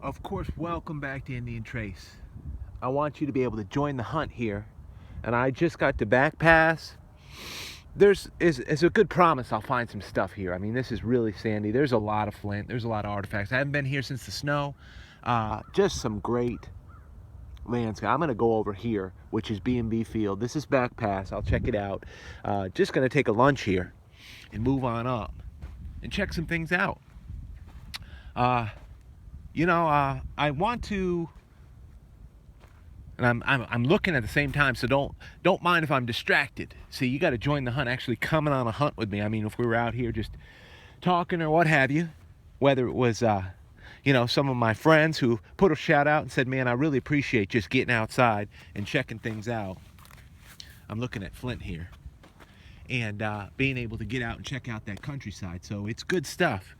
Of course, welcome back to Indian Trace. I want you to be able to join the hunt here. And I just got to back pass. There's a good promise I'll find some stuff here. I mean, this is really sandy. There's a lot of flint. There's a lot of artifacts. I haven't been here since the snow. Just some great landscape. I'm going to go over here, which is B&B Field. This is back pass. I'll check it out. Just going to take a lunch here and move on up and check some things out. I want to, and I'm looking at the same time, so don't mind if I'm distracted. See, you got to join the hunt, actually coming on a hunt with me. I mean, if we were out here just talking or what have you, whether it was, some of my friends who put a shout out and said, man, I really appreciate just getting outside and checking things out. I'm looking at Flint here and being able to get out and check out that countryside. So it's good stuff.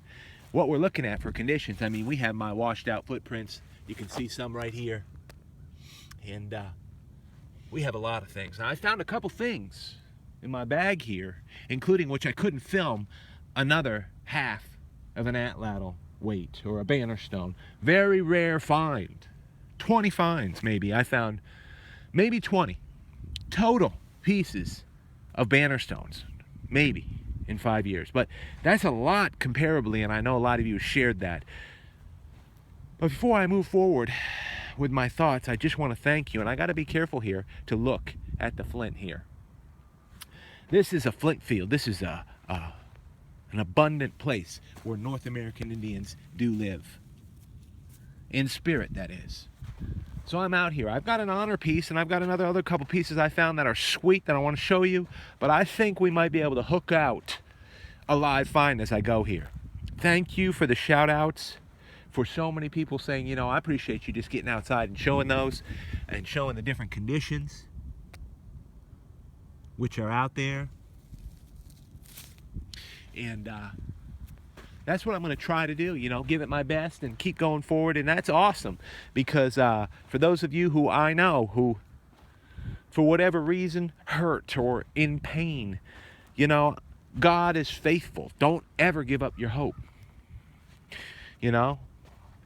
What we're looking at for conditions, I mean, we have my washed out footprints. You can see some right here. And we have a lot of things. Now, I found a couple things in my bag here, including, which I couldn't film, another half of an atlatl weight or a Bannerstone. Very rare find. 20 finds maybe. I found maybe 20 total pieces of Bannerstones. Maybe. In 5 years, but that's a lot comparably, and I know a lot of you shared that. But before I move forward with my thoughts, I just want to thank you, and I got to be careful here to look at the flint here. This is a flint field. This is an abundant place where North American Indians do live. In spirit, that is. So I'm out here. I've got an honor piece, and I've got other couple pieces I found that are sweet that I want to show you, but I think we might be able to hook out a live find as I go here. Thank you for the shout outs, for so many people saying, I appreciate you just getting outside and showing those and showing the different conditions which are out there. And that's what I'm going to try to do, give it my best and keep going forward. And that's awesome because for those of you who I know who, for whatever reason, hurt or in pain, God is faithful. Don't ever give up your hope.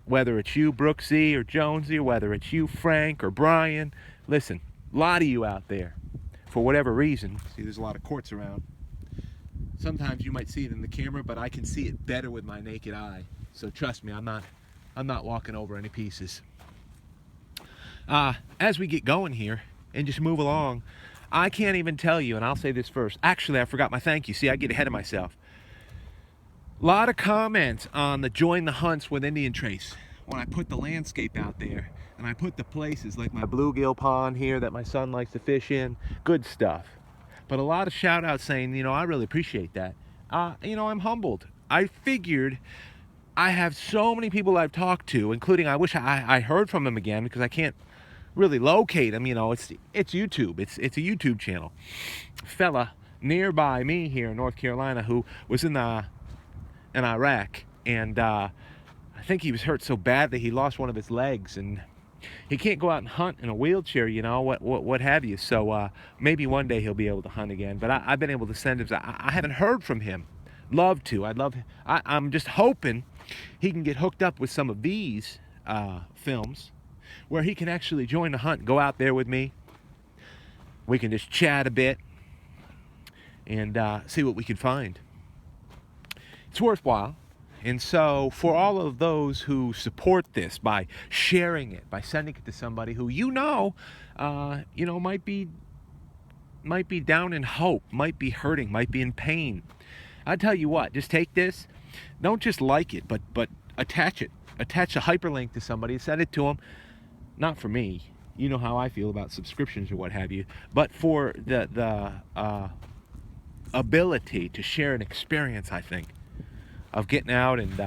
Whether it's you, Brooksy, or Jonesy, or whether it's you, Frank, or Brian, listen, a lot of you out there, for whatever reason, see there's a lot of quartz around. Sometimes you might see it in the camera, but I can see it better with my naked eye. So trust me, I'm not walking over any pieces. As we get going here and just move along, I can't even tell you, and I'll say this first. Actually, I forgot my thank you. See, I get ahead of myself. A lot of comments on the join the hunts with Indian Trace when I put the landscape out there and I put the places like my bluegill pond here that my son likes to fish in. Good stuff. But a lot of shout outs saying, I really appreciate that. I'm humbled. I figured I have so many people I've talked to, including I wish I heard from them again because I can't really locate them. It's YouTube. It's a YouTube channel. Fella nearby me here in North Carolina who was in Iraq, and I think he was hurt so bad that he lost one of his legs, and he can't go out and hunt in a wheelchair, what have you. So maybe one day he'll be able to hunt again. But I've been able to send him. I haven't heard from him. Love to. I'm just hoping he can get hooked up with some of these films where he can actually join the hunt, go out there with me. We can just chat a bit and see what we can find. It's worthwhile. And so for all of those who support this by sharing it, by sending it to somebody who might be down in hope, might be hurting, might be in pain, I tell you what, just take this, don't just like it, but attach it. Attach a hyperlink to somebody, send it to them. Not for me, you know how I feel about subscriptions or what have you, but for the ability to share an experience, I think, of getting out and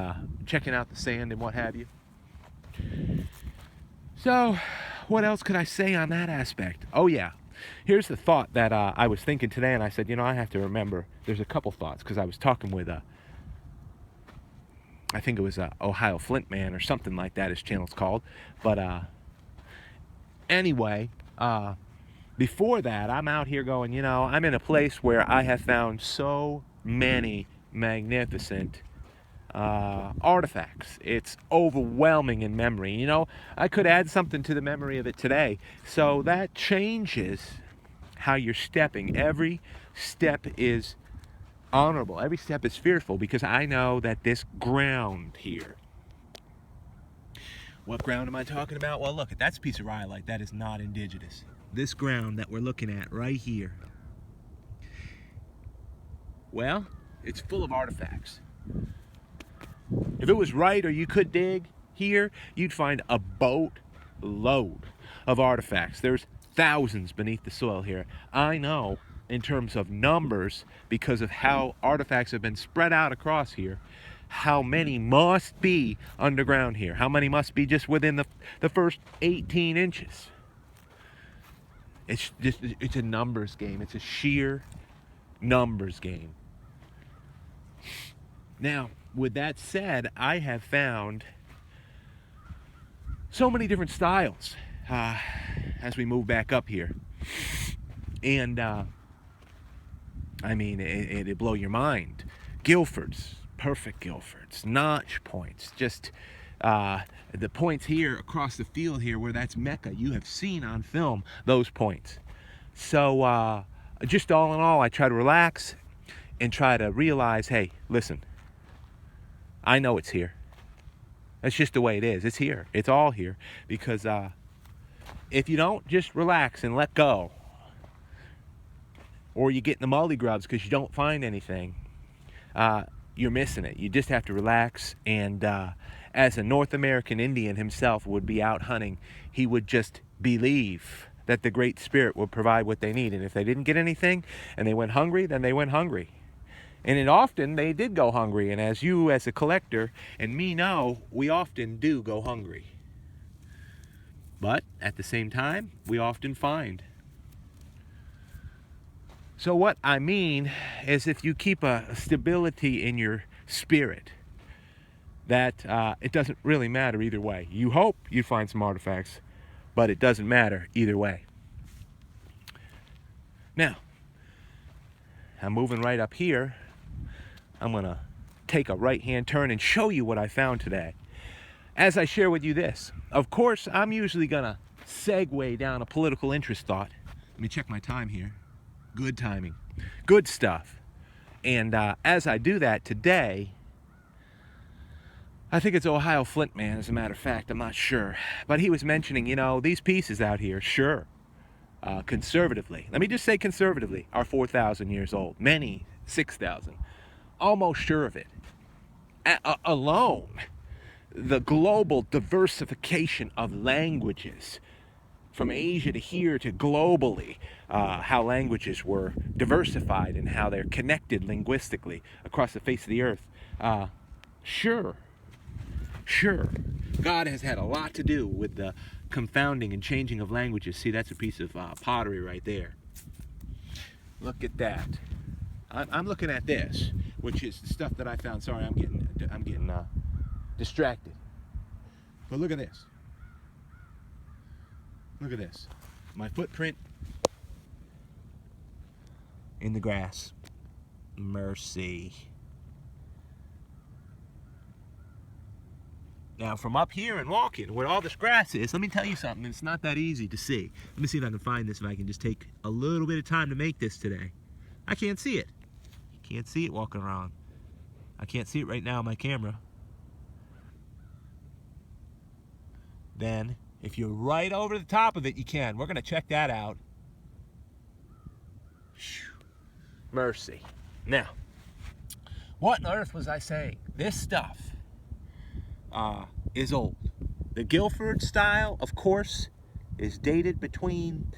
checking out the sand and what have you. So, what else could I say on that aspect? Oh yeah, here's the thought that I was thinking today, and I said, I have to remember. There's a couple thoughts because I was talking with I think it was Ohio Flint Man or something like that. His channel's called. But anyway, before that, I'm out here going. I'm in a place where I have found so many magnificent artifacts. It's overwhelming in memory. You know, I could add something to the memory of it today. So that changes how you're stepping. Every step is honorable. Every step is fearful, because I know that this ground here. What ground am I talking about? Well, look, that's a piece of rhyolite. That is not indigenous. This ground that we're looking at right here, well, it's full of artifacts. If it was right, or you could dig here, you'd find a boat load of artifacts. There's thousands beneath the soil here. I know in terms of numbers, because of how artifacts have been spread out across here, how many must be underground here, how many must be just within the first 18 inches. It's a numbers game. It's a sheer numbers game. Now, with that said, I have found so many different styles as we move back up here. And, I mean, it'd blow your mind. Guilfords, perfect Guilfords, notch points, just the points here across the field here where that's Mecca. You have seen on film those points. So, just all in all, I try to relax and try to realize, hey, listen, I know it's here. That's just the way it is. It's here. It's all here. Because if you don't just relax and let go, or you get in the mully-grubs because you don't find anything, you're missing it. You just have to relax. And as a North American Indian himself would be out hunting, he would just believe that the Great Spirit would provide what they need. And if they didn't get anything and they went hungry, then they went hungry. And often they did go hungry. And as you as a collector and me know, we often do go hungry. But at the same time, we often find. So what I mean is, if you keep a stability in your spirit, that it doesn't really matter either way. You hope you find some artifacts, but it doesn't matter either way. Now, I'm moving right up here. I'm going to take a right-hand turn and show you what I found today. As I share with you this, of course, I'm usually going to segue down a political interest thought. Let me check my time here. Good timing. Good stuff. And as I do that today, I think it's Ohio Flint Man, as a matter of fact. I'm not sure. But he was mentioning, you know, these pieces out here, sure, conservatively. Let me just say conservatively, are 4,000 years old. Many, 6,000. Almost sure of it. Alone, the global diversification of languages, from Asia to here to globally, how languages were diversified and how they're connected linguistically across the face of the earth. Sure, God has had a lot to do with the confounding and changing of languages. See, that's a piece of pottery right there. Look at that. I'm looking at this, which is stuff that I found. Sorry, I'm getting distracted. But look at this. Look at this. My footprint in the grass. Mercy. Now, from up here and walking where all this grass is, let me tell you something. It's not that easy to see. Let me see if I can find this, if I can just take a little bit of time to make this today. I can't see it. Can't see it walking around. I can't see it right now on my camera. Then, if you're right over the top of it, you can. We're going to check that out. Mercy. Now, what on earth was I saying? This stuff is old. The Guilford style, of course, is dated between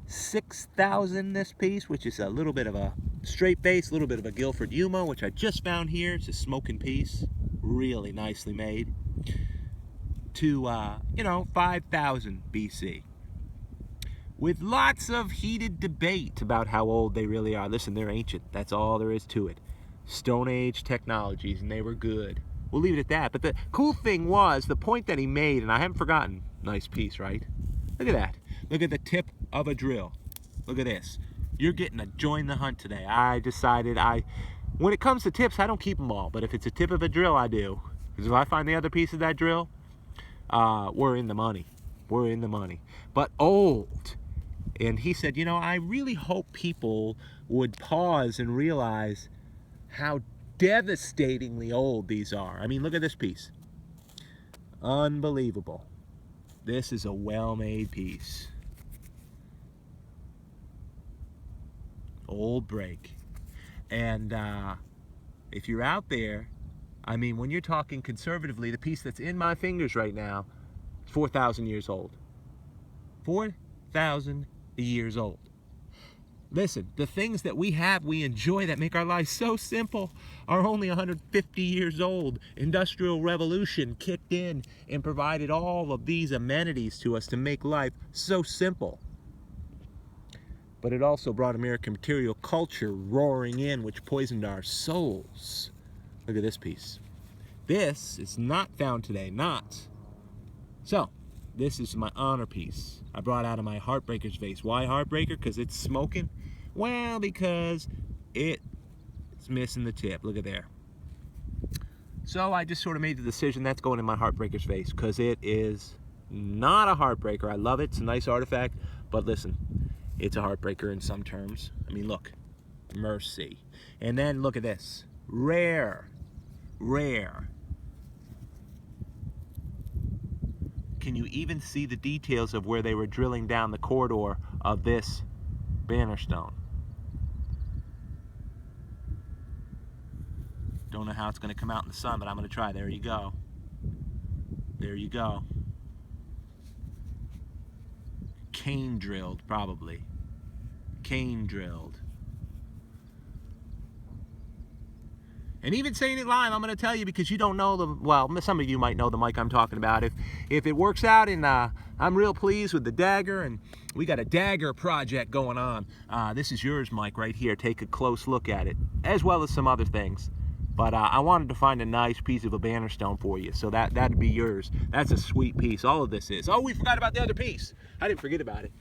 6,000 this piece, which is a little bit of a straight base, a little bit of a Guilford Yuma, which I just found here. It's a smoking piece, really nicely made, to 5,000 BC, with lots of heated debate about how old they really are. Listen, they're ancient. That's all there is to it. Stone Age technologies, and they were good. We'll leave it at that. But the cool thing was the point that he made, and I haven't forgotten. Nice piece, right? Look at that. Look at the tip of a drill. Look at this. You're getting to join the hunt today. I decided When it comes to tips, I don't keep them all, but if it's a tip of a drill, I do. Because if I find the other piece of that drill, we're in the money. We're in the money. But old. And he said, you know, I really hope people would pause and realize how devastatingly old these are. I mean, look at this piece. Unbelievable. This is a well-made piece. Old break. And if you're out there, I mean, when you're talking conservatively, the piece that's in my fingers right now is 4,000 years old. 4,000 years old. Listen, the things that we have, we enjoy, that make our lives so simple, are only 150 years old. Industrial Revolution kicked in and provided all of these amenities to us to make life so simple. But it also brought American material culture roaring in, which poisoned our souls. Look at this piece. This is not found today, not. So, this is my honor piece. I brought out of my Heartbreaker's vase. Why Heartbreaker? Because it's smoking? Well, because it's missing the tip. Look at there. So I just sort of made the decision that's going in my Heartbreaker's vase, because it is not a heartbreaker. I love it. It's a nice artifact. But listen, it's a heartbreaker in some terms. I mean, look. Mercy. And then look at this. Rare. Rare. Can you even see the details of where they were drilling down the corridor of this Bannerstone? Don't know how it's going to come out in the sun, but I'm going to try. There you go. There you go. Cane drilled, probably. Cane drilled. And even saying it live, I'm going to tell you, because you don't know the, well, some of you might know the mic I'm talking about. If it works out, and I'm real pleased with the dagger, and we got a dagger project going on. This is yours, Mike, right here. Take a close look at it, as well as some other things. But I wanted to find a nice piece of a Bannerstone for you, so that'd be yours. That's a sweet piece. All of this is. Oh, we forgot about the other piece. I didn't forget about it.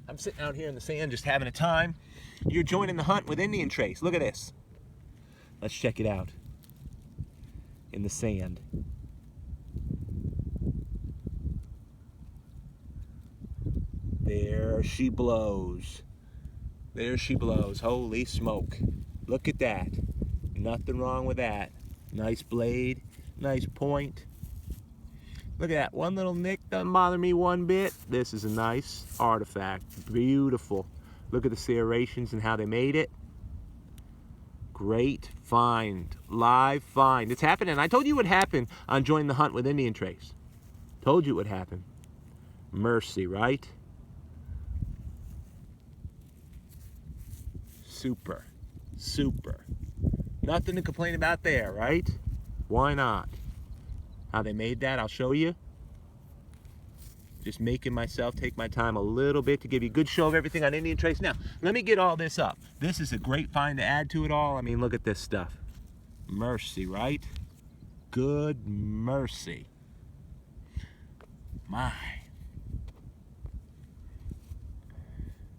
I'm sitting out here in the sand just having a time. You're joining the hunt with Indian trace. Look at this. Let's check it out. In the sand. There she blows. There she blows. Holy smoke. Look at that. Nothing wrong with that. Nice blade. Nice point. Look at that. One little nick doesn't bother me one bit. This is a nice artifact. Beautiful. Look at the serrations and how they made it. Great find. Live find. It's happening. I told you it would happen on Join the Hunt with Indian Trace. Told you it would happen. Mercy, right? Super. Super. Nothing to complain about there, right? Why not? How they made that, I'll show you. Just making myself take my time a little bit to give you a good show of everything on Indian Trace. Now, let me get all this up. This is a great find to add to it all. I mean, look at this stuff. Mercy, right? Good mercy. My.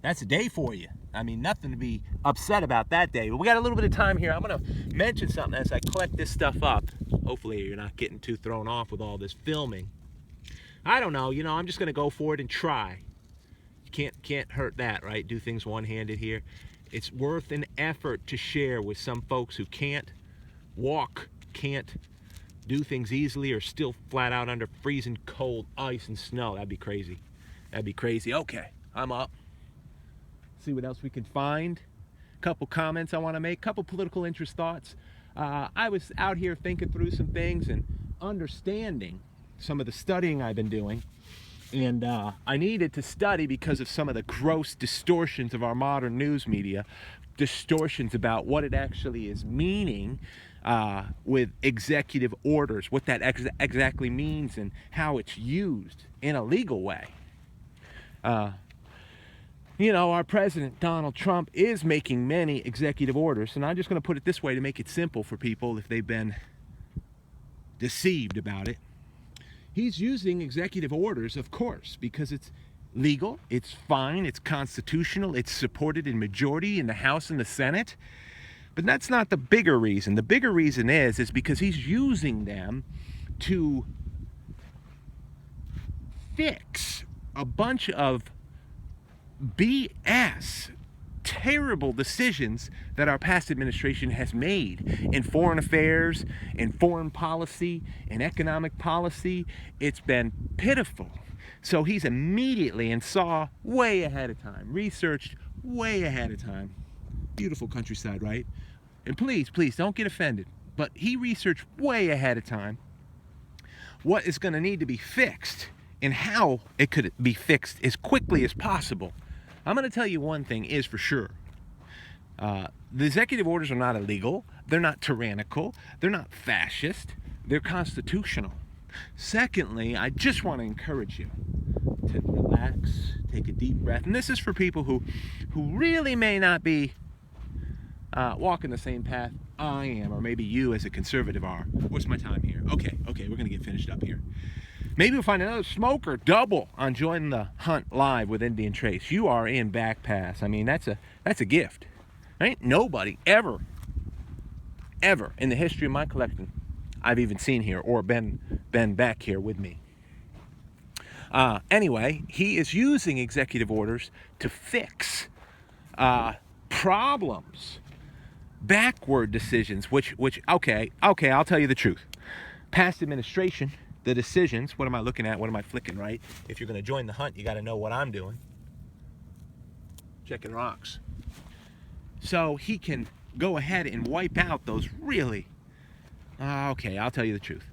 That's a day for you. I mean, nothing to be upset about that day. But we got a little bit of time here. I'm going to mention something as I collect this stuff up. Hopefully you're not getting too thrown off with all this filming. I don't know, you know, I'm just going to go for it and try. Can't hurt that, right? Do things one-handed here. It's worth an effort to share with some folks who can't walk, can't do things easily, or still flat out under freezing cold ice and snow. That'd be crazy. That'd be crazy. Okay, I'm up. See what else we can find. Couple comments I want to make, couple political interest thoughts. I was out here thinking through some things and understanding some of the studying I've been doing, and I needed to study because of some of the gross distortions of our modern news media, distortions about what it actually is meaning with executive orders, what that exactly means and how it's used in a legal way. You know, our president, Donald Trump, is making many executive orders, and I'm just going to put it this way to make it simple for people if they've been deceived about it. He's using executive orders, of course, because it's legal, it's fine, it's constitutional, it's supported in majority in the House and the Senate. But that's not the bigger reason. The bigger reason is because he's using them to fix a bunch of BS, terrible decisions that our past administration has made in foreign affairs, in foreign policy, in economic policy. It's been pitiful. So he's immediately and saw way ahead of time, researched way ahead of time. Beautiful countryside, right? And please don't get offended, but he researched way ahead of time what is going to need to be fixed and how it could be fixed as quickly as possible. I'm going to tell you one thing is for sure. The executive orders are not illegal. They're not tyrannical. They're not fascist. They're constitutional. Secondly, I just want to encourage you to relax, take a deep breath. And this is for people who really may not be walking the same path I am, or maybe you as a conservative are. What's my time here? Okay, we're going to get finished up here. Maybe we'll find another smoker double on joining the hunt live with Indian Trace. You are in back pass. I mean, that's a gift. There ain't nobody ever in the history of my collection I've even seen here or been back here with me. Anyway, he is using executive orders to fix problems, backward decisions, which okay, I'll tell you the truth. Past administration, the decisions, what am I looking at? What am I flicking, right? If you're going to join the hunt, you got to know what I'm doing. Checking rocks. So he can go ahead and wipe out those really, okay, I'll tell you the truth.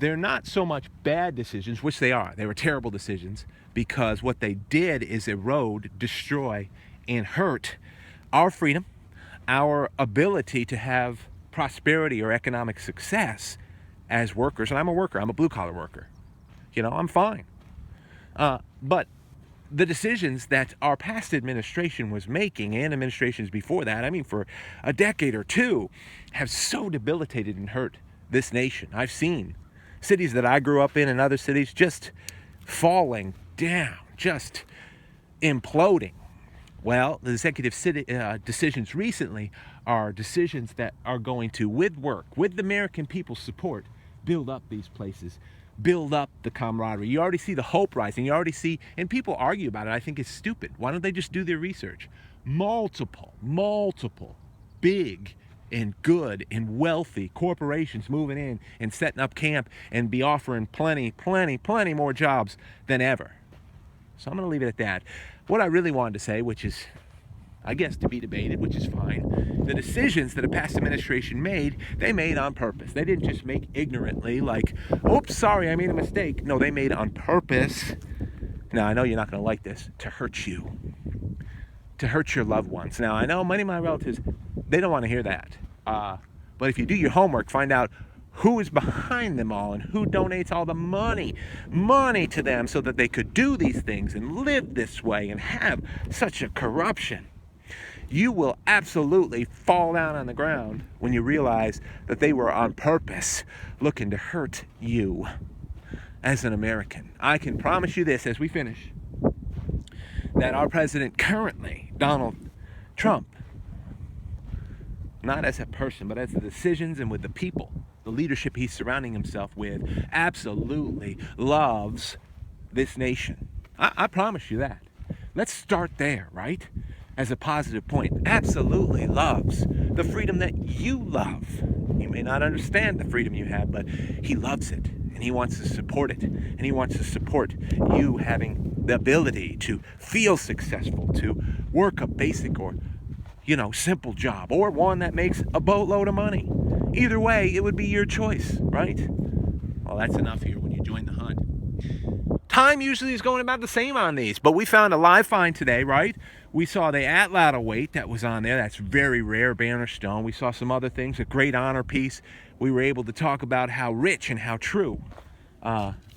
They're not so much bad decisions, which they are. They were terrible decisions because what they did is erode, destroy, and hurt our freedom, our ability to have prosperity or economic success as workers. And I'm a worker. I'm a blue-collar worker. I'm fine. But the decisions that our past administration was making, and administrations before that, I mean for a decade or two, have so debilitated and hurt this nation. I've seen cities that I grew up in and other cities just falling down, just imploding. Well, the executive decisions recently are decisions that are going to, with the American people's support, build up these places, build up the camaraderie. You already see the hope rising. You already see, and people argue about it. I think it's stupid. Why don't they just do their research? Multiple big and good and wealthy corporations moving in and setting up camp and be offering plenty more jobs than ever. So I'm going to leave it at that. What I really wanted to say, which is, I guess, to be debated, which is fine, the decisions that a past administration made, they made on purpose. They didn't just make ignorantly like, oops, sorry, I made a mistake. No, they made on purpose. Now, I know you're not going to like this, to hurt you, to hurt your loved ones. Now, I know many of my relatives, they don't want to hear that. But if you do your homework, find out who is behind them all and who donates all the money to them so that they could do these things and live this way and have such a corruption. You will absolutely fall down on the ground when you realize that they were on purpose looking to hurt you as an American. I can promise you this as we finish, that our president currently, Donald Trump, not as a person, but as the decisions and with the people, the leadership he's surrounding himself with, absolutely loves this nation. I promise you that. Let's start there, right? As a positive point. Absolutely loves the freedom that you love. You may not understand the freedom you have, but he loves it. And he wants to support it. And he wants to support you having the ability to feel successful, to work a basic or simple job, or one that makes a boatload of money. Either way, it would be your choice, right? Well, that's enough here when you join the hunt. Time usually is going about the same on these, but we found a live find today, right? We saw the Atlatl weight that was on there. That's very rare Bannerstone. We saw some other things, a great honor piece. We were able to talk about how rich and how true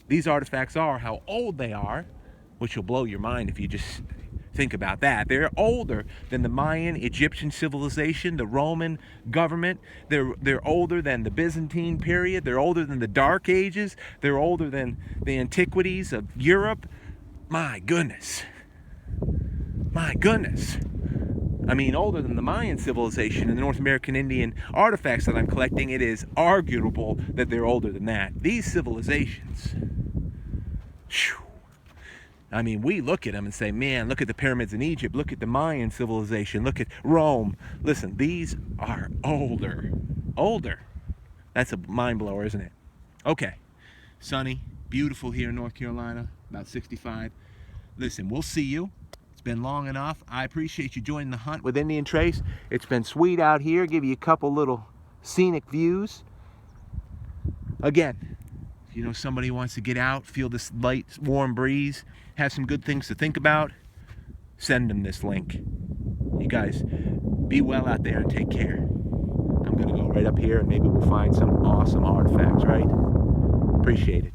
these artifacts are, how old they are, which will blow your mind if you just think about that. They're older than the Mayan, Egyptian civilization, the Roman government. They're older than the Byzantine period. They're older than the Dark Ages. They're older than the antiquities of Europe. My goodness. I mean, older than the Mayan civilization and the North American Indian artifacts that I'm collecting. It is arguable that they're older than that. These civilizations, whew, I mean, we look at them and say, man, look at the pyramids in Egypt, look at the Mayan civilization, look at Rome. Listen, these are older. That's a mind blower, isn't it? Okay, sunny, beautiful here in North Carolina, about 65. Listen, we'll see you. It's been long enough. I appreciate you joining the hunt with Indian Trace. It's been sweet out here, give you a couple little scenic views. Again, if you know somebody who wants to get out, feel this light, warm breeze, have some good things to think about, send them this link. You guys, be well out there and take care. I'm going to go right up here and maybe we'll find some awesome artifacts, right? Appreciate it.